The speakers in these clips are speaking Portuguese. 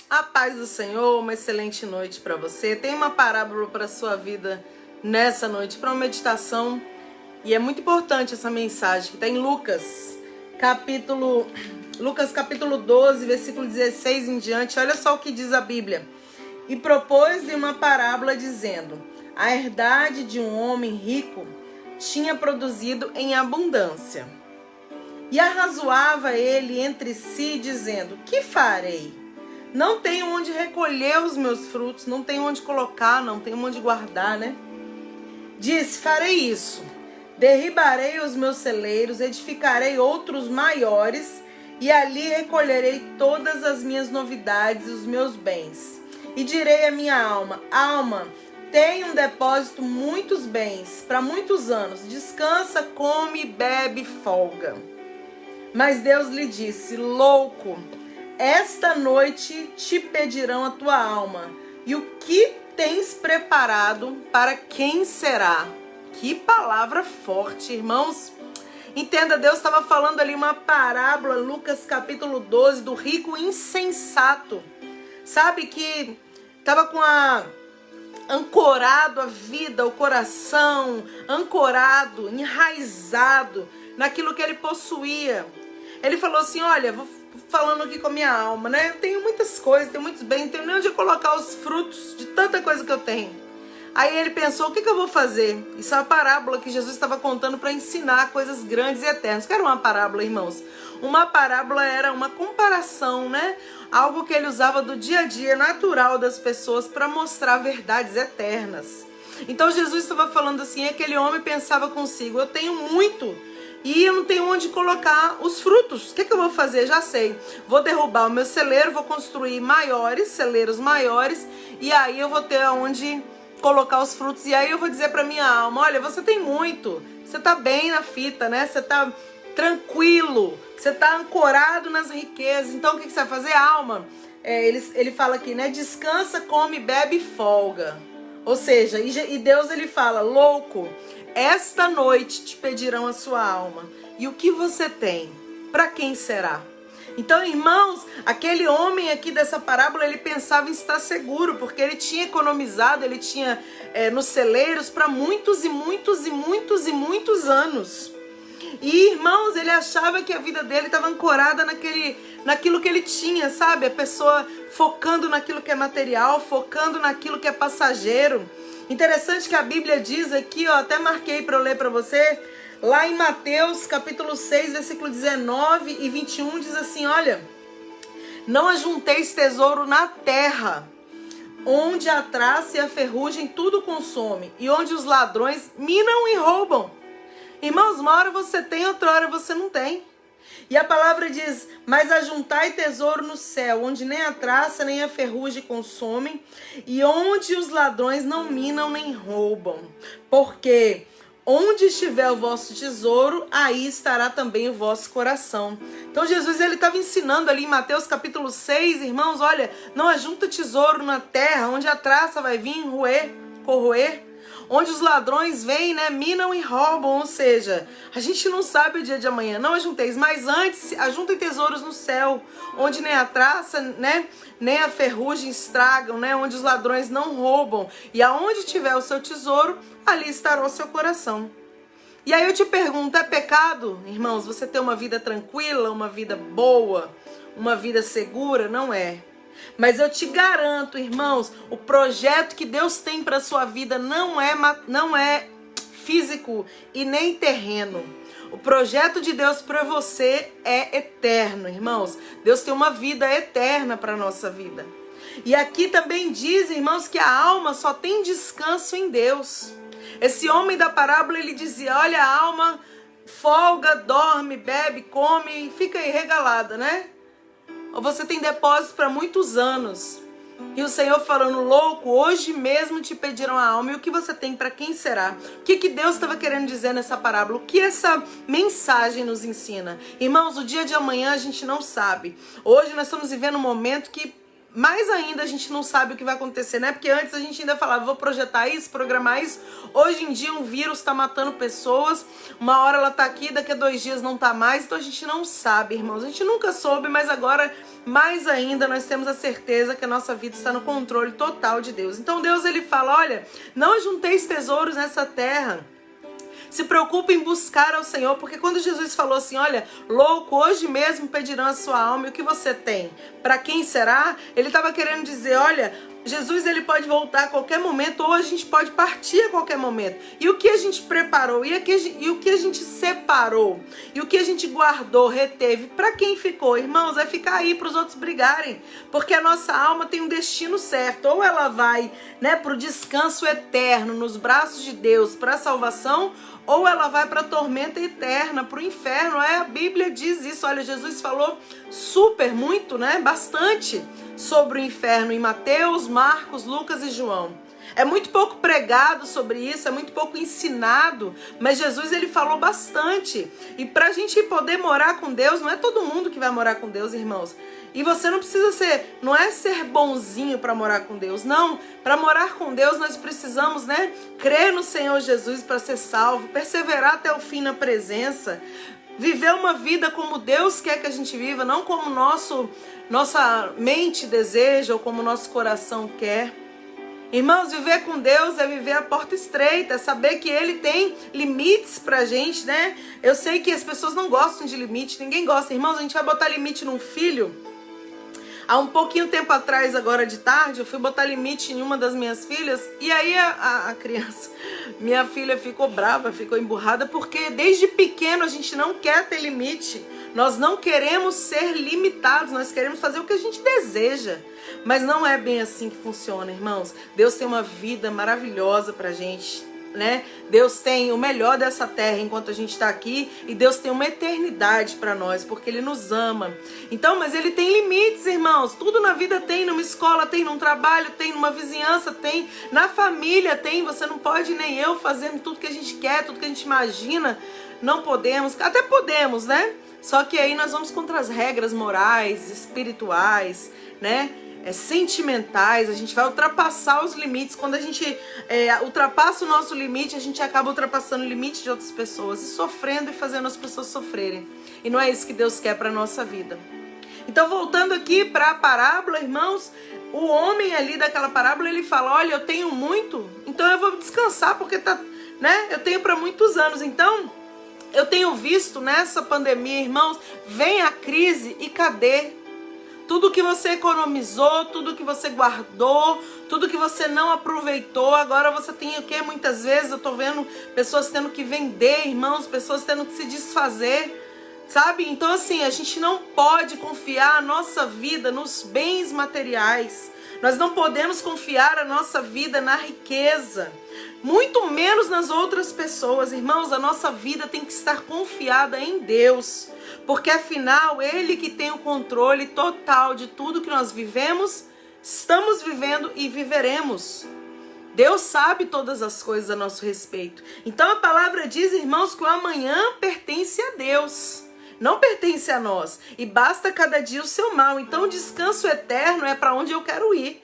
A paz do Senhor, uma excelente noite para você. Tem uma parábola para sua vida nessa noite, para uma meditação. E é muito importante essa mensagem que está em Lucas capítulo 12, versículo 16 em diante. Olha só o que diz a Bíblia. E propôs-lhe uma parábola dizendo: a herdade de um homem rico tinha produzido em abundância. E arrazoava ele entre si, dizendo: que farei? Não tenho onde recolher os meus frutos, não tenho onde colocar, não tenho onde guardar, né? Disse: farei isso, derribarei os meus celeiros, edificarei outros maiores, e ali recolherei todas as minhas novidades e os meus bens. E direi à minha alma: alma, tem um depósito, muitos bens, para muitos anos, descansa, come, bebe, folga. Mas Deus lhe disse: louco, esta noite te pedirão a tua alma, e o que tens preparado, para quem será? Que palavra forte, irmãos. Entenda, Deus estava falando ali uma parábola, Lucas capítulo 12, do rico insensato. Sabe, que estava ancorado a vida, o coração, ancorado, enraizado naquilo que ele possuía. Ele falou assim: olha, vou falando aqui com a minha alma, né? Eu tenho muitas coisas, tenho muitos bens, não tenho nem onde colocar os frutos de tanta coisa que eu tenho. Aí ele pensou: o que eu vou fazer? Isso é uma parábola que Jesus estava contando para ensinar coisas grandes e eternas. Que era uma parábola, irmãos? Uma parábola era uma comparação, né? Algo que ele usava do dia a dia natural das pessoas para mostrar verdades eternas. Então Jesus estava falando assim, aquele homem pensava consigo: eu tenho muito e eu não tenho onde colocar os frutos. O que eu vou fazer? Já sei. Vou derrubar o meu celeiro, vou construir celeiros maiores, e aí eu vou ter onde colocar os frutos. E aí eu vou dizer para minha alma: olha, você tem muito, você tá bem na fita, né? Você tá tranquilo, você tá ancorado nas riquezas. Então o que você vai fazer, alma? Ele fala aqui, né? Descansa, come, bebe e folga. Ou seja, e Deus ele fala: louco, esta noite te pedirão a sua alma, e o que você tem, para quem será? Então, irmãos, aquele homem aqui dessa parábola, ele pensava em estar seguro, porque ele tinha economizado, ele tinha nos celeiros para muitos e muitos e muitos e muitos anos. E, irmãos, ele achava que a vida dele estava ancorada naquilo que ele tinha, sabe? A pessoa focando naquilo que é material, focando naquilo que é passageiro. Interessante que a Bíblia diz aqui, ó, até marquei para eu ler para você, lá em Mateus capítulo 6, versículo 19 e 21, diz assim: olha, não ajunteis tesouro na terra, onde a traça e a ferrugem tudo consome, e onde os ladrões minam e roubam. Irmãos, uma hora você tem, outra hora você não tem. E a palavra diz: mas ajuntai tesouro no céu, onde nem a traça nem a ferrugem consomem, e onde os ladrões não minam nem roubam. Porque onde estiver o vosso tesouro, aí estará também o vosso coração. Então Jesus ele estava ensinando ali em Mateus capítulo 6, irmãos, olha, não ajunta tesouro na terra, onde a traça vai vir corroer, onde os ladrões vêm, né, minam e roubam. Ou seja, a gente não sabe o dia de amanhã. Não ajunteis, mas antes ajuntem tesouros no céu, onde nem a traça, né, nem a ferrugem estragam, né, onde os ladrões não roubam. E aonde tiver o seu tesouro, ali estará o seu coração. E aí eu te pergunto: é pecado, irmãos, você ter uma vida tranquila, uma vida boa, uma vida segura? Não é. Mas eu te garanto, irmãos, o projeto que Deus tem para a sua vida não é físico e nem terreno. O projeto de Deus para você é eterno, irmãos. Deus tem uma vida eterna para a nossa vida. E aqui também diz, irmãos, que a alma só tem descanso em Deus. Esse homem da parábola, ele dizia: olha, a alma folga, dorme, bebe, come e fica aí regalada, né? Ou você tem depósito para muitos anos. E o Senhor falando: louco, hoje mesmo te pediram a alma, e o que você tem, para quem será? O que Deus estava querendo dizer nessa parábola? O que essa mensagem nos ensina? Irmãos, o dia de amanhã a gente não sabe. Hoje nós estamos vivendo um momento que mais ainda a gente não sabe o que vai acontecer, né? Porque antes a gente ainda falava, vou projetar isso, programar isso. Hoje em dia um vírus tá matando pessoas, uma hora ela tá aqui, daqui a 2 dias não tá mais, então a gente não sabe, irmãos. A gente nunca soube, mas agora, mais ainda, nós temos a certeza que a nossa vida está no controle total de Deus. Então Deus, ele fala, olha, não junteis tesouros nessa terra. Se preocupe em buscar ao Senhor, porque quando Jesus falou assim, olha, louco, hoje mesmo pedirão a sua alma, e o que você tem? Para quem será? Ele estava querendo dizer, olha, Jesus, ele pode voltar a qualquer momento, ou a gente pode partir a qualquer momento. E o que a gente preparou? E o que a gente separou? E o que a gente guardou, reteve? Para quem ficou? Irmãos, vai ficar aí para os outros brigarem, porque a nossa alma tem um destino certo. Ou ela vai, né, para o descanso eterno, nos braços de Deus, para a salvação, ou ela vai para a tormenta eterna, para o inferno. A Bíblia diz isso. Olha, Jesus falou muito, né? Bastante sobre o inferno em Mateus, Marcos, Lucas e João. É muito pouco pregado sobre isso, é muito pouco ensinado, mas Jesus, ele falou bastante. E para a gente poder morar com Deus, não é todo mundo que vai morar com Deus, irmãos. E você não precisa não é ser bonzinho para morar com Deus, não. Para morar com Deus nós precisamos, né, crer no Senhor Jesus para ser salvo, perseverar até o fim na presença, viver uma vida como Deus quer que a gente viva, não como nossa mente deseja ou como nosso coração quer. Irmãos, viver com Deus é viver a porta estreita, é saber que Ele tem limites pra gente, né? Eu sei que as pessoas não gostam de limite, ninguém gosta. Irmãos, a gente vai botar limite num filho. Há um pouquinho tempo atrás, agora de tarde, eu fui botar limite em uma das minhas filhas, e aí a criança, minha filha, ficou brava, ficou emburrada, porque desde pequeno a gente não quer ter limite. Nós não queremos ser limitados, nós queremos fazer o que a gente deseja. Mas não é bem assim que funciona, irmãos. Deus tem uma vida maravilhosa pra gente, né? Deus tem o melhor dessa terra enquanto a gente está aqui, e Deus tem uma eternidade para nós, porque Ele nos ama. Então, mas Ele tem limites, irmãos. Tudo na vida tem, numa escola tem, num trabalho tem, numa vizinhança tem, na família tem. Você não pode, nem eu, fazer tudo que a gente quer, tudo que a gente imagina. Não podemos, até podemos, né? Só que aí nós vamos contra as regras morais, espirituais, né? Sentimentais. A gente vai ultrapassar os limites. Quando a gente ultrapassa o nosso limite, a gente acaba ultrapassando o limite de outras pessoas e sofrendo e fazendo as pessoas sofrerem. E não é isso que Deus quer para a nossa vida. Então, voltando aqui para a parábola, irmãos, o homem ali daquela parábola, ele fala, olha, eu tenho muito, então eu vou descansar, porque eu tenho para muitos anos. Então, eu tenho visto nessa pandemia, irmãos, vem a crise e cadê? Tudo que você economizou, tudo que você guardou, tudo que você não aproveitou, agora você tem o quê? Muitas vezes eu tô vendo pessoas tendo que vender, irmãos, pessoas tendo que se desfazer, sabe? Então assim, a gente não pode confiar a nossa vida nos bens materiais. Nós não podemos confiar a nossa vida na riqueza, muito menos nas outras pessoas. Irmãos, a nossa vida tem que estar confiada em Deus, porque afinal Ele que tem o controle total de tudo que nós vivemos, estamos vivendo e viveremos. Deus sabe todas as coisas a nosso respeito. Então a palavra diz, irmãos, que o amanhã pertence a Deus, não pertence a nós. E basta cada dia o seu mal. Então o descanso eterno é para onde eu quero ir.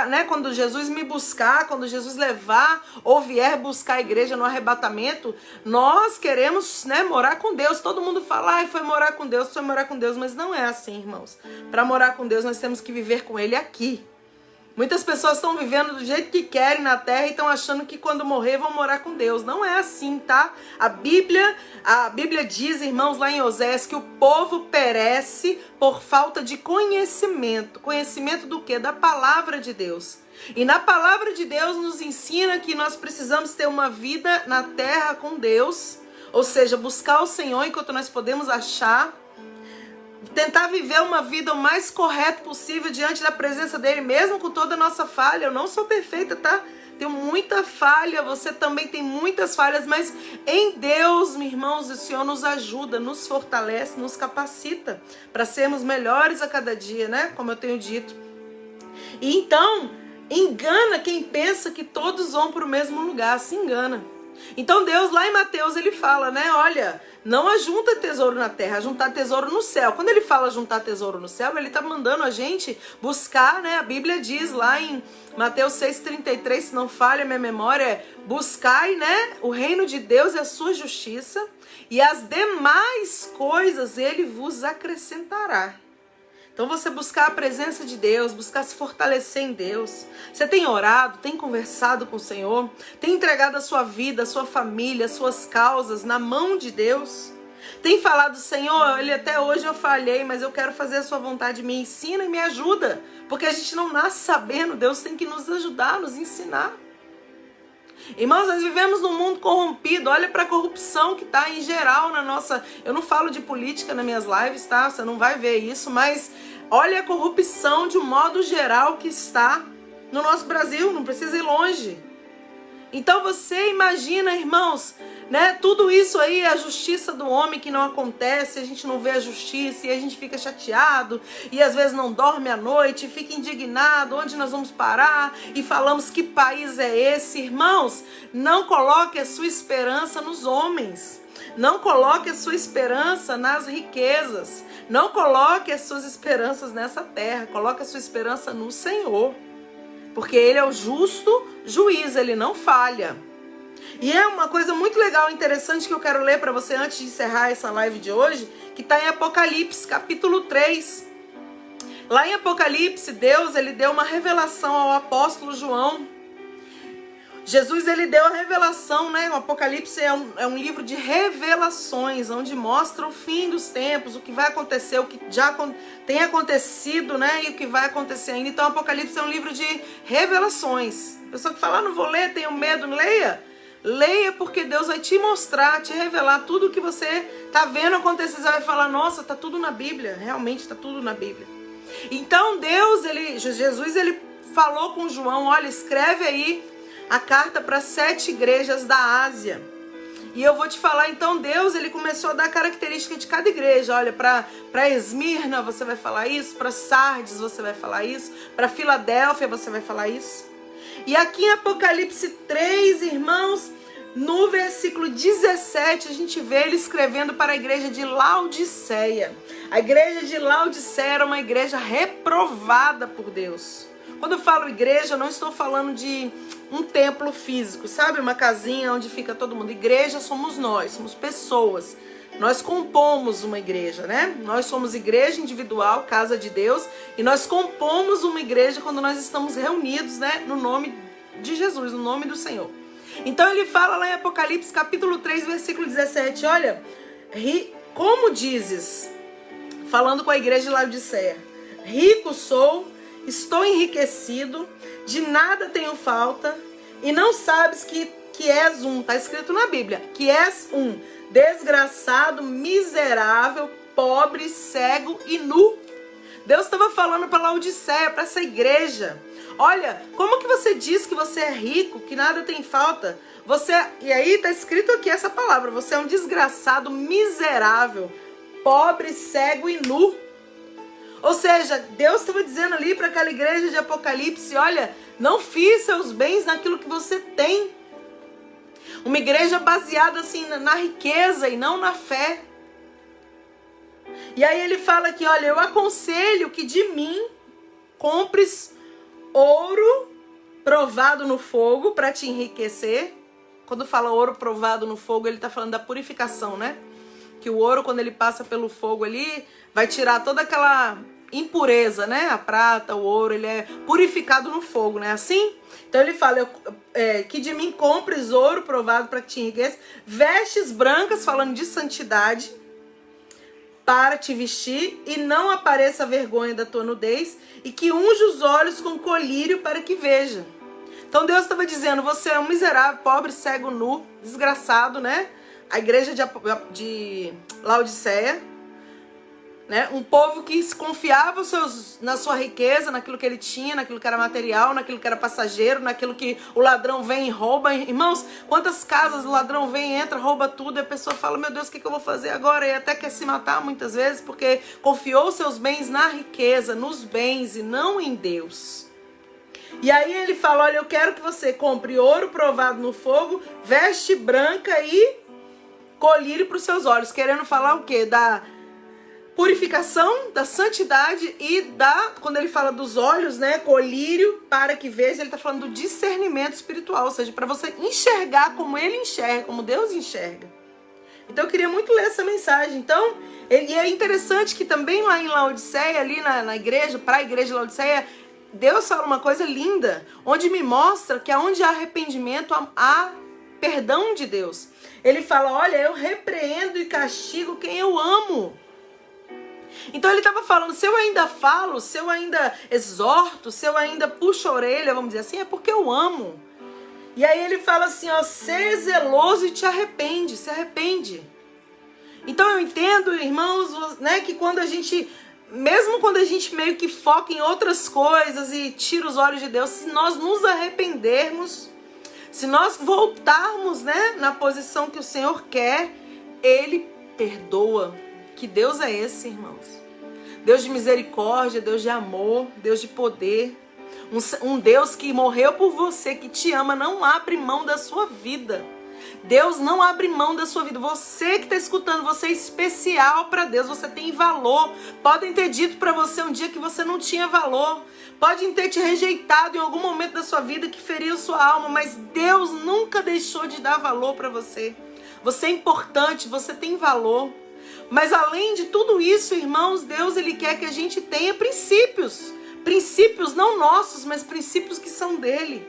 Né, quando Jesus me buscar, quando Jesus levar ou vier buscar a igreja no arrebatamento, nós queremos, né, morar com Deus. Todo mundo fala, foi morar com Deus, foi morar com Deus, mas não é assim, irmãos. Para morar com Deus nós temos que viver com Ele aqui. Muitas pessoas estão vivendo do jeito que querem na terra e estão achando que quando morrer vão morar com Deus. Não é assim, tá? A Bíblia diz, irmãos, lá em Oséias, que o povo perece por falta de conhecimento. Conhecimento do quê? Da palavra de Deus. E na palavra de Deus nos ensina que nós precisamos ter uma vida na terra com Deus, ou seja, buscar o Senhor enquanto nós podemos achar, tentar viver uma vida o mais correta possível diante da presença dele, mesmo com toda a nossa falha. Eu não sou perfeita, tá? Tenho muita falha, você também tem muitas falhas, mas em Deus, meus irmãos, o Senhor nos ajuda, nos fortalece, nos capacita para sermos melhores a cada dia, né? Como eu tenho dito. E então, engana quem pensa que todos vão para o mesmo lugar, se engana. Então Deus lá em Mateus, ele fala, né? Olha, Não ajunta tesouro na terra, ajuntar tesouro no céu. Quando ele fala juntar tesouro no céu, ele está mandando a gente buscar, né? A Bíblia diz lá em Mateus 6,33, se não falha a minha memória, buscai, né, o reino de Deus e a sua justiça, e as demais coisas ele vos acrescentará. Então você buscar a presença de Deus, buscar se fortalecer em Deus. Você tem orado, tem conversado com o Senhor, tem entregado a sua vida, a sua família, as suas causas na mão de Deus. Tem falado, Senhor, até hoje eu falhei, mas eu quero fazer a sua vontade, me ensina e me ajuda. Porque a gente não nasce sabendo, Deus tem que nos ajudar, nos ensinar. Irmãos, nós vivemos num mundo corrompido. Olha para a corrupção que está em geral na nossa... Eu não falo de política nas minhas lives, tá? Você não vai ver isso, mas olha a corrupção de um modo geral que está no nosso Brasil. Não precisa ir longe. Então você imagina, irmãos, né? Tudo isso aí é a justiça do homem que não acontece, a gente não vê a justiça e a gente fica chateado e às vezes não dorme à noite, fica indignado, onde nós vamos parar e falamos que país é esse. Irmãos, não coloque a sua esperança nos homens, não coloque a sua esperança nas riquezas, não coloque as suas esperanças nessa terra, coloque a sua esperança no Senhor. Porque ele é o justo juiz, ele não falha. E é uma coisa muito legal e interessante que eu quero ler para você antes de encerrar essa live de hoje, que está em Apocalipse, capítulo 3. Lá em Apocalipse, Deus ele deu uma revelação ao apóstolo João. Jesus ele deu a revelação, né? O Apocalipse é um livro de revelações, onde mostra o fim dos tempos, o que vai acontecer, o que já tem acontecido, né? E o que vai acontecer ainda. Então o Apocalipse é um livro de revelações. A pessoa que fala, não vou ler, tenho medo, leia. Leia, porque Deus vai te mostrar, te revelar tudo o que você está vendo acontecer. Você vai falar, nossa, está tudo na Bíblia. Realmente está tudo na Bíblia. Então Jesus ele falou com João, olha, escreve aí a carta para 7 igrejas da Ásia. E eu vou te falar, então, Deus, ele começou a dar característica de cada igreja. Olha, para Esmirna você vai falar isso, para Sardes você vai falar isso, para Filadélfia você vai falar isso. E aqui em Apocalipse 3, irmãos, no versículo 17, a gente vê ele escrevendo para a igreja de Laodiceia. A igreja de Laodiceia era uma igreja reprovada por Deus. Quando eu falo igreja, eu não estou falando de um templo físico, sabe? Uma casinha onde fica todo mundo. Igreja somos nós, somos pessoas. Nós compomos uma igreja, né? Nós somos igreja individual, casa de Deus, e nós compomos uma igreja quando nós estamos reunidos, né? No nome de Jesus, no nome do Senhor. Então ele fala lá em Apocalipse, capítulo 3, versículo 17, olha, como dizes, falando com a igreja de Laodiceia, rico sou, estou enriquecido, de nada tenho falta, e não sabes que és está escrito na Bíblia, que és desgraçado, miserável, pobre, cego e nu. Deus estava falando para Laodiceia, para essa igreja, olha, como que você diz que você é rico, que nada tem falta? E aí está escrito aqui essa palavra, você é um desgraçado, miserável, pobre, cego e nu. Ou seja, Deus estava dizendo ali para aquela igreja de Apocalipse, olha, não fiz seus bens naquilo que você tem. Uma igreja baseada assim na riqueza e não na fé. E aí ele fala aqui, olha, eu aconselho que de mim compres ouro provado no fogo para te enriquecer. Quando fala ouro provado no fogo, ele está falando da purificação, né? Que o ouro, quando ele passa pelo fogo ali, vai tirar toda aquela impureza, né? A prata, o ouro, ele é purificado no fogo, né? Assim? Então ele fala, que de mim compres ouro provado para que te enriqueça, vestes brancas, falando de santidade, para te vestir, e não apareça a vergonha da tua nudez, e que unja os olhos com colírio para que veja. Então Deus estava dizendo, você é um miserável, pobre, cego, nu, desgraçado, né? A igreja de Laodiceia, né? Um povo que se confiava na sua riqueza, naquilo que ele tinha, naquilo que era material, naquilo que era passageiro, naquilo que o ladrão vem e rouba. Irmãos, quantas casas o ladrão vem, entra, rouba tudo, e a pessoa fala, meu Deus, o que eu vou fazer agora? E até quer se matar muitas vezes, porque confiou seus bens na riqueza, nos bens e não em Deus. E aí ele fala, olha, eu quero que você compre ouro provado no fogo, veste branca e colírio para os seus olhos, querendo falar o quê? Da purificação, da santidade e quando ele fala dos olhos, né, colírio para que veja, ele está falando do discernimento espiritual, ou seja, para você enxergar como ele enxerga, como Deus enxerga. Então eu queria muito ler essa mensagem. Então, e é interessante que também lá em Laodiceia, ali na igreja, para a igreja de Laodiceia, Deus fala uma coisa linda, onde me mostra que aonde há arrependimento, há perdão de Deus. Ele fala, olha, eu repreendo e castigo quem eu amo. Então ele estava falando, se eu ainda falo, se eu ainda exorto, se eu ainda puxo a orelha, vamos dizer assim, é porque eu amo. E aí ele fala assim, ó, ser zeloso e te arrepende, se arrepende. Então eu entendo, irmãos, né, que quando a gente, mesmo quando a gente meio que foca em outras coisas e tira os olhos de Deus, se nós nos arrependermos, se nós voltarmos, né, na posição que o Senhor quer, Ele perdoa. Que Deus é esse, irmãos? Deus de misericórdia, Deus de amor, Deus de poder. Um Deus que morreu por você, que te ama, não abre mão da sua vida. Deus não abre mão da sua vida. Você que está escutando, você é especial para Deus, você tem valor. Podem ter dito para você um dia que você não tinha valor. Podem ter te rejeitado em algum momento da sua vida que feriu sua alma, mas Deus nunca deixou de dar valor para você. Você é importante, você tem valor. Mas além de tudo isso, irmãos, Deus ele quer que a gente tenha princípios. Princípios não nossos, mas princípios que são dele.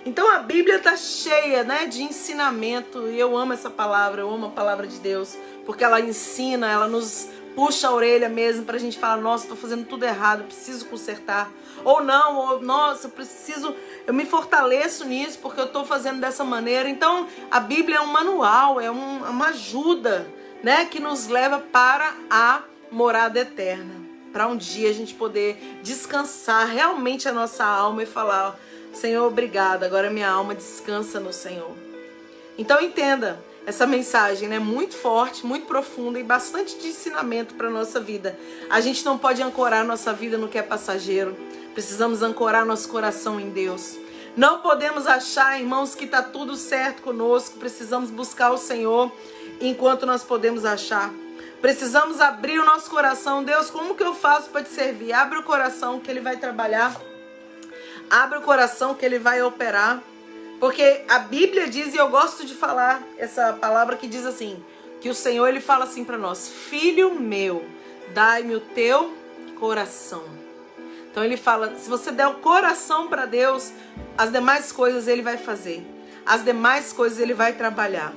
Então a Bíblia está cheia, né, de ensinamento. E eu amo essa palavra, eu amo a palavra de Deus. Porque ela ensina, ela nos puxa a orelha mesmo para a gente falar, nossa, estou fazendo tudo errado, preciso consertar. Ou não, ou nossa, eu me fortaleço nisso porque eu estou fazendo dessa maneira. Então a Bíblia é um manual, é uma ajuda, né, que nos leva para a morada eterna. Para um dia a gente poder descansar realmente a nossa alma e falar, Senhor, obrigada, agora minha alma descansa no Senhor. Então entenda, essa mensagem, né, muito forte, muito profunda e bastante de ensinamento para a nossa vida. A gente não pode ancorar nossa vida no que é passageiro. Precisamos ancorar nosso coração em Deus. Não podemos achar, irmãos, que está tudo certo conosco. Precisamos buscar o Senhor enquanto nós podemos achar. Precisamos abrir o nosso coração. Deus, como que eu faço para te servir? Abre o coração que Ele vai trabalhar. Abre o coração que Ele vai operar. Porque a Bíblia diz, e eu gosto de falar essa palavra que diz assim, que o Senhor Ele fala assim para nós, filho meu, dai-me o teu coração. Então Ele fala, se você der o coração para Deus, as demais coisas Ele vai fazer. As demais coisas Ele vai trabalhar.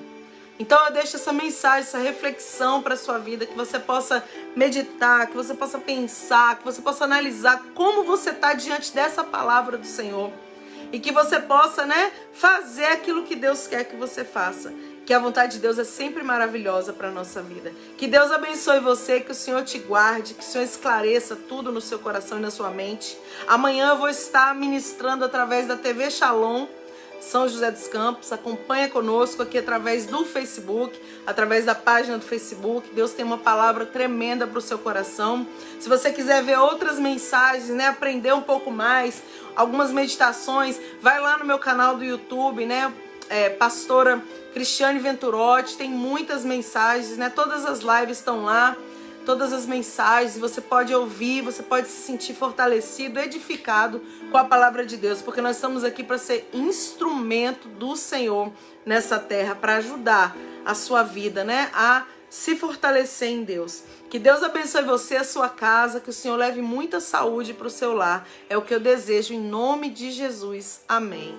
Então eu deixo essa mensagem, essa reflexão para a sua vida, que você possa meditar, que você possa pensar, que você possa analisar como você está diante dessa palavra do Senhor. E que você possa, né, fazer aquilo que Deus quer que você faça. Que a vontade de Deus é sempre maravilhosa para a nossa vida. Que Deus abençoe você, que o Senhor te guarde, que o Senhor esclareça tudo no seu coração e na sua mente. Amanhã eu vou estar ministrando através da TV Shalom, São José dos Campos. Acompanha conosco aqui através do Facebook, através da página do Facebook. Deus tem uma palavra tremenda para o seu coração. Se você quiser ver outras mensagens, né, aprender um pouco mais, algumas meditações, vai lá no meu canal do YouTube, né, Pastora Cristiane Venturotti, tem muitas mensagens, né, todas as lives estão lá, todas as mensagens, você pode ouvir, você pode se sentir fortalecido, edificado com a palavra de Deus, porque nós estamos aqui para ser instrumento do Senhor nessa terra, para ajudar a sua vida, né, a se fortalecer em Deus. Que Deus abençoe você, a sua casa, que o Senhor leve muita saúde para o seu lar, é o que eu desejo em nome de Jesus. Amém.